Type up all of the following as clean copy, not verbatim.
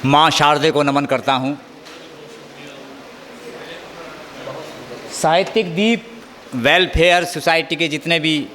माँ शारदे को नमन करता हूँ। साहित्यिक दीप वेलफेयर सोसाइटी के जितने भी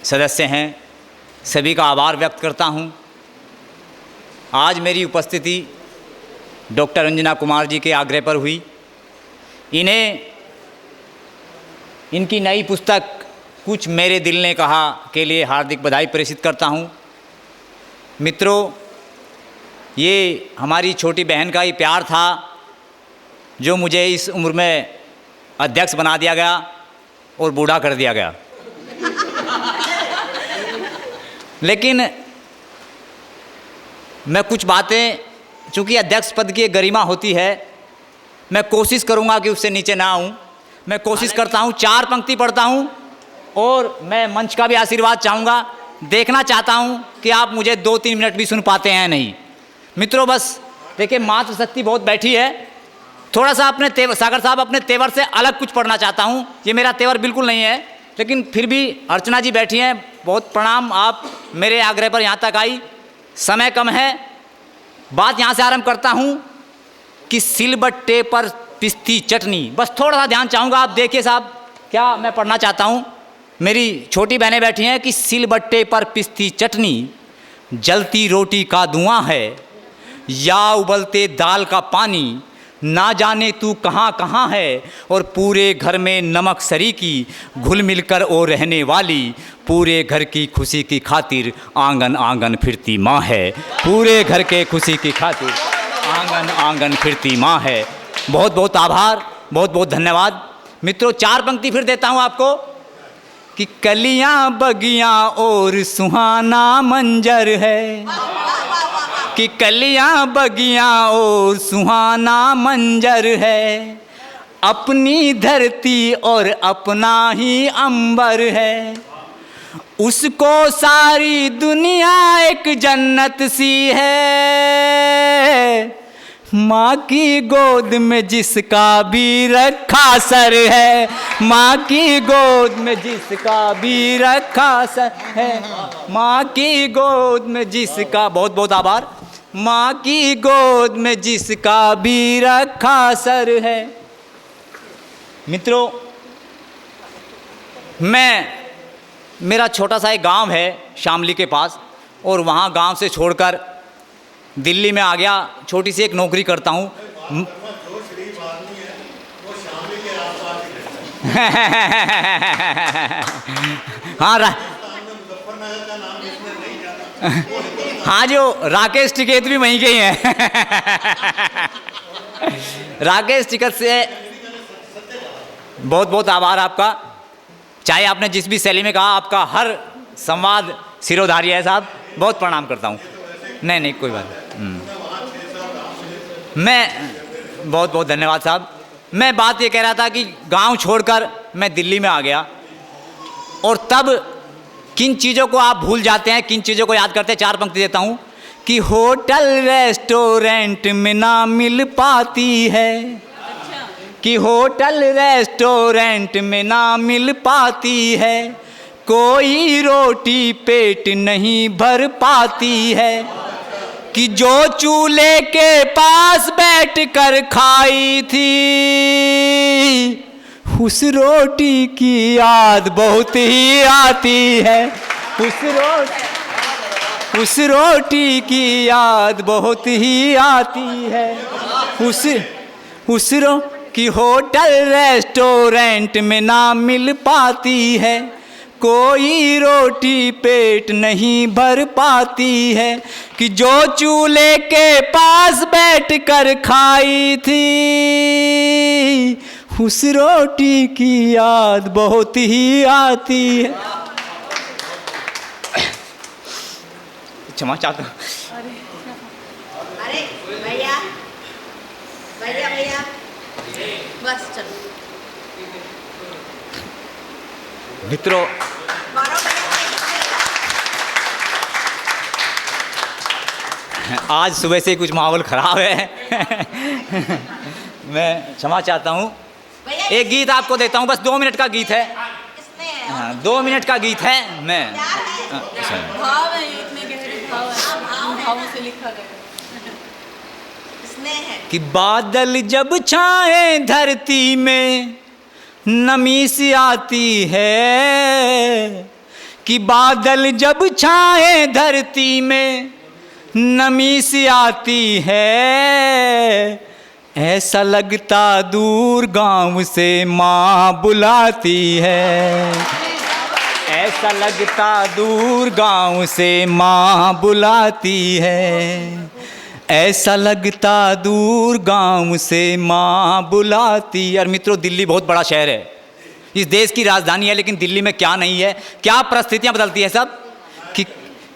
सदस्य हैं, सभी का आभार व्यक्त करता हूँ। आज मेरी उपस्थिति डॉक्टर अंजना कुमार जी के आग्रह पर हुई। इन्हें इनकी नई पुस्तक कुछ मेरे दिल ने कहा के लिए हार्दिक बधाई प्रेषित करता हूँ। मित्रों, ये हमारी छोटी बहन का ही प्यार था जो मुझे इस उम्र में अध्यक्ष बना दिया गया और बूढ़ा कर दिया गया। लेकिन मैं कुछ बातें, चूँकि अध्यक्ष पद की एक गरिमा होती है, मैं कोशिश करूँगा कि उससे नीचे ना आऊँ। मैं कोशिश करता हूँ, 4 पंक्ति पढ़ता हूँ और मैं मंच का भी आशीर्वाद चाहूँगा। देखना चाहता हूँ कि आप मुझे 2-3 मिनट भी सुन पाते हैं नहीं। मित्रों, बस देखिए, मातृशक्ति बहुत बैठी है। थोड़ा सा अपने तेवर, सागर साहब, अपने तेवर से अलग कुछ पढ़ना चाहता हूँ। ये मेरा तेवर बिल्कुल नहीं है, लेकिन फिर भी अर्चना जी बैठी हैं, बहुत प्रणाम, आप मेरे आग्रह पर यहाँ तक आई। समय कम है, बात यहाँ से आरंभ करता हूँ कि सिलबट्टे पर पिसती चटनी। बस थोड़ा सा ध्यान चाहूँगा। आप देखिए साहब, क्या मैं पढ़ना चाहता हूँ। मेरी छोटी बहनें बैठी हैं कि सिलबट्टे पर पिसती चटनी, जलती रोटी का धुआं है या उबलते दाल का पानी, ना जाने तू कहाँ कहाँ है, और पूरे घर में नमक सरी की घुल मिलकर ओ रहने वाली, पूरे घर की खुशी की खातिर आंगन आंगन फिरती माँ है, पूरे घर के खुशी की खातिर आंगन आंगन फिरती माँ है। बहुत बहुत आभार, बहुत बहुत धन्यवाद। मित्रों, 4 पंक्ति फिर देता हूँ आपको कि कलियाँ बगियाँ और सुहाना मंजर है, कि कलियाँ बगियाँ और सुहाना मंजर है, अपनी धरती और अपना ही अंबर है, उसको सारी दुनिया एक जन्नत सी है, माँ की गोद में जिसका भी रखा सर है, माँ की गोद में जिसका भी रखा सर है, माँ की गोद में जिसका, बहुत बहुत आभार, माँ की गोद में जिसका भी रखा सर है। मित्रों, मेरा छोटा सा एक गांव है शामली के पास, और वहाँ गांव से छोड़कर दिल्ली में आ गया। छोटी सी एक नौकरी करता हूँ। हाँ हाँ, जो राकेश टिकैत भी वहीं के ही हैं। राकेश टिकैत से बहुत बहुत आभार आपका। चाहे आपने जिस भी शैली में कहा, आपका हर संवाद सिरोधार्य है साहब, बहुत प्रणाम करता हूँ। नहीं कोई बात नहीं। मैं बहुत बहुत धन्यवाद साहब। मैं बात ये कह रहा था कि गांव छोड़कर मैं दिल्ली में आ गया, और तब किन चीज़ों को आप भूल जाते हैं, किन चीज़ों को याद करते हैं। 4 पंक्ति देता हूँ कि होटल रेस्टोरेंट में ना मिल पाती है, कि होटल रेस्टोरेंट में ना मिल पाती है, कोई रोटी पेट नहीं भर पाती है, कि जो चूल्हे के पास बैठ कर खाई थी, उस रोटी की याद बहुत ही आती है, उस रोटी की याद बहुत ही आती है, कि होटल रेस्टोरेंट में ना मिल पाती है, कोई रोटी पेट नहीं भर पाती है, कि जो चूल्हे के पास बैठ कर खाई थी, उस रोटी की याद बहुत ही आती है। क्षमा चाहता हूँ। अरे भैया भैया भैया, बस चलो। मित्रों, आज सुबह से कुछ माहौल खराब है। मैं क्षमा चाहता हूँ। एक गीत आपको देता हूँ, बस 2 मिनट का गीत है। हाँ, 2 मिनट का गीत है। मैं भाव है, इतने गहरे भाव है, भावों से लिखा गया। इसमें है कि बादल जब छाए धरती में नमी सी आती है, कि बादल जब छाए धरती में नमी सी आती है, ऐसा लगता दूर गांव से माँ बुलाती है, ऐसा लगता दूर गांव से माँ बुलाती है, ऐसा लगता दूर गांव से माँ बुलाती। यार मित्रों, दिल्ली बहुत बड़ा शहर है, इस देश की राजधानी है, लेकिन दिल्ली में क्या नहीं है, क्या परिस्थितियां बदलती हैं सब।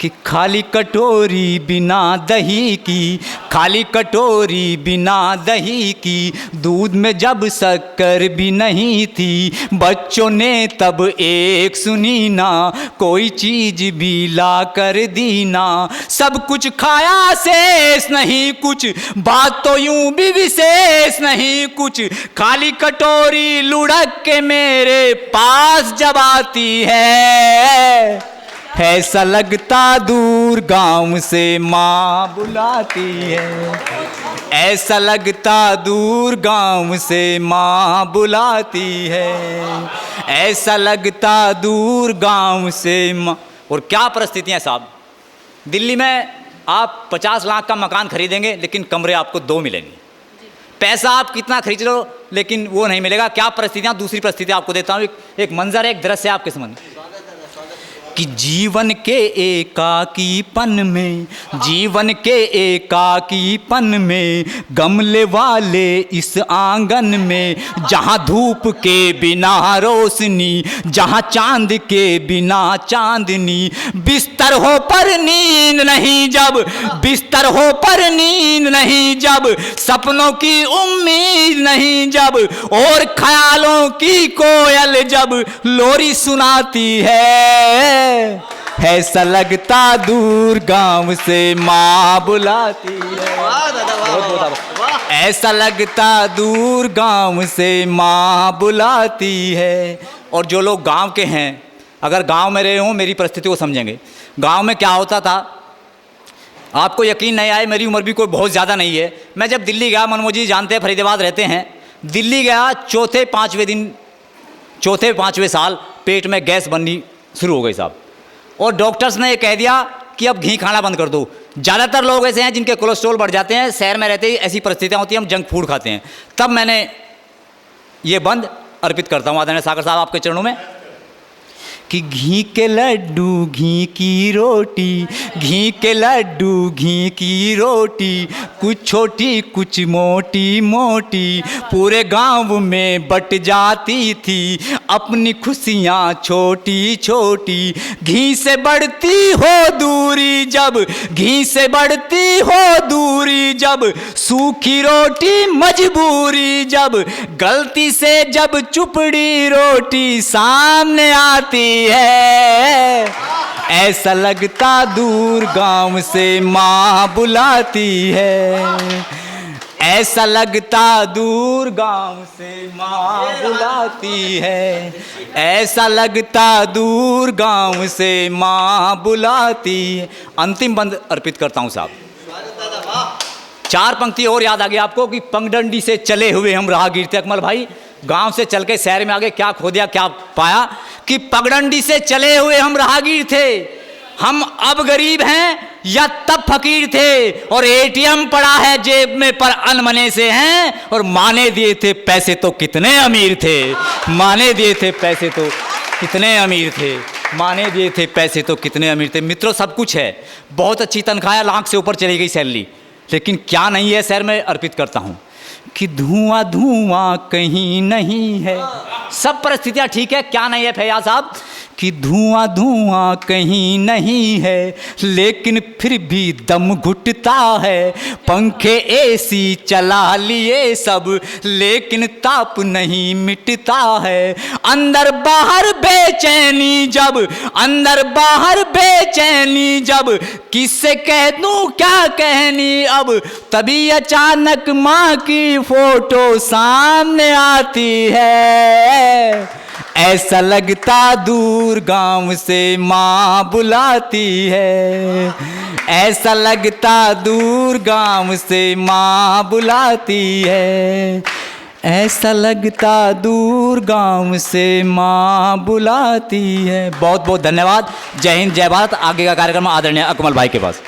कि खाली कटोरी बिना दही की, खाली कटोरी बिना दही की, दूध में जब शक्कर भी नहीं थी, बच्चों ने तब एक सुनी ना, कोई चीज भी ला कर दी ना, सब कुछ खाया शेष नहीं कुछ, बात तो यूं भी विशेष नहीं कुछ, खाली कटोरी लुढ़क के मेरे पास जब आती है, ऐसा लगता दूर गांव से माँ बुलाती है, ऐसा लगता दूर गांव से माँ बुलाती है, ऐसा लगता दूर गांव से माँ। और क्या परिस्थितियाँ साहब, दिल्ली में आप 50 लाख का मकान खरीदेंगे लेकिन कमरे आपको 2 मिलेंगे, पैसा आप कितना खरीद लो लेकिन वो नहीं मिलेगा। क्या परिस्थितियाँ। दूसरी परिस्थिति आपको देता हूँ, एक मंजर है, एक दृश्य है आपके सामने, कि जीवन के एकाकीपन में, जीवन के एकाकीपन में, गमले वाले इस आंगन में, जहाँ धूप के बिना रोशनी, जहाँ चांद के बिना चांदनी, बिस्तर हो पर नींद नहीं जब, बिस्तर हो पर नींद नहीं जब, सपनों की उम्मीद नहीं जब, और ख्यालों की कोयल जब लोरी सुनाती है, ऐसा लगता दूर गांव से माँ बुलाती है, ऐसा लगता दूर गांव से माँ बुलाती है। और जो लोग गांव के हैं, अगर गांव में रहे हों, मेरी परिस्थिति को समझेंगे। गांव में क्या होता था, आपको यकीन नहीं आए, मेरी उम्र भी कोई बहुत ज़्यादा नहीं है। मैं जब दिल्ली गया, मनमोहन जी जानते हैं, फरीदाबाद रहते हैं, दिल्ली गया, चौथे पाँचवें साल पेट में गैस बननी शुरू हो गई साहब, और डॉक्टर्स ने ये कह दिया कि अब घी खाना बंद कर दो। ज़्यादातर लोग ऐसे हैं जिनके कोलेस्ट्रॉल बढ़ जाते हैं, शहर में रहते ही ऐसी परिस्थितियाँ होती हैं, हम जंक फूड खाते हैं। तब मैंने ये बंद अर्पित करता हूँ आदरणीय सागर साहब आपके चरणों में, कि घी के लड्डू घी की रोटी, घी के लड्डू घी की रोटी, कुछ छोटी कुछ मोटी मोटी, पूरे गांव में बट जाती थी अपनी खुशियाँ छोटी छोटी। घी से बढ़ती हो दूरी जब, घी से बढ़ती हो दूरी जब, सूखी रोटी मजबूरी जब, गलती से जब चुपड़ी रोटी सामने आती है, ऐसा लगता दूर गांव से माँ बुलाती है, ऐसा लगता दूर गांव से माँ बुलाती है, ऐसा लगता दूर गांव से माँ बुलाती है। अंतिम बंद अर्पित करता हूँ साहब। 4 पंक्ति और याद आ गया आपको, कि पगडंडी से चले हुए हम राहगीर थे। अकमल भाई, गांव से चल के शहर में आगे क्या खो दिया, क्या पाया, कि पगडंडी से चले हुए हम राहगीर थे, हम अब गरीब हैं या तब फकीर थे, और एटीएम पड़ा है जेब में पर अनमने से हैं, और माने दिए थे पैसे तो कितने अमीर थे, माने दिए थे पैसे तो कितने अमीर थे, माने दिए थे पैसे तो कितने अमीर थे। मित्रों, सब कुछ है, बहुत अच्छी तनख्वाह, लाख से ऊपर चली गई सैलरी, लेकिन क्या नहीं है शहर में अर्पित करता हूँ, कि धुआं धुआं कहीं नहीं है। सब परिस्थितियां ठीक है, क्या नहीं है फैयाज साहब, कि धुआं धुआं कहीं नहीं है, लेकिन फिर भी दम घुटता है, पंखे एसी चला लिए सब, लेकिन ताप नहीं मिटता है, अंदर बाहर बेचैनी जब, अंदर बाहर बेचैनी जब, किससे कह दूं क्या कहनी अब, तभी अचानक माँ की फोटो सामने आती है, ऐसा लगता दूर गांव से माँ बुलाती है, ऐसा लगता दूर गांव से माँ बुलाती है, ऐसा लगता दूर गांव से माँ बुलाती है। बहुत बहुत धन्यवाद। जय हिंद, जय भारत। आगे का कार्यक्रम आदरणीय अकमल भाई के पास।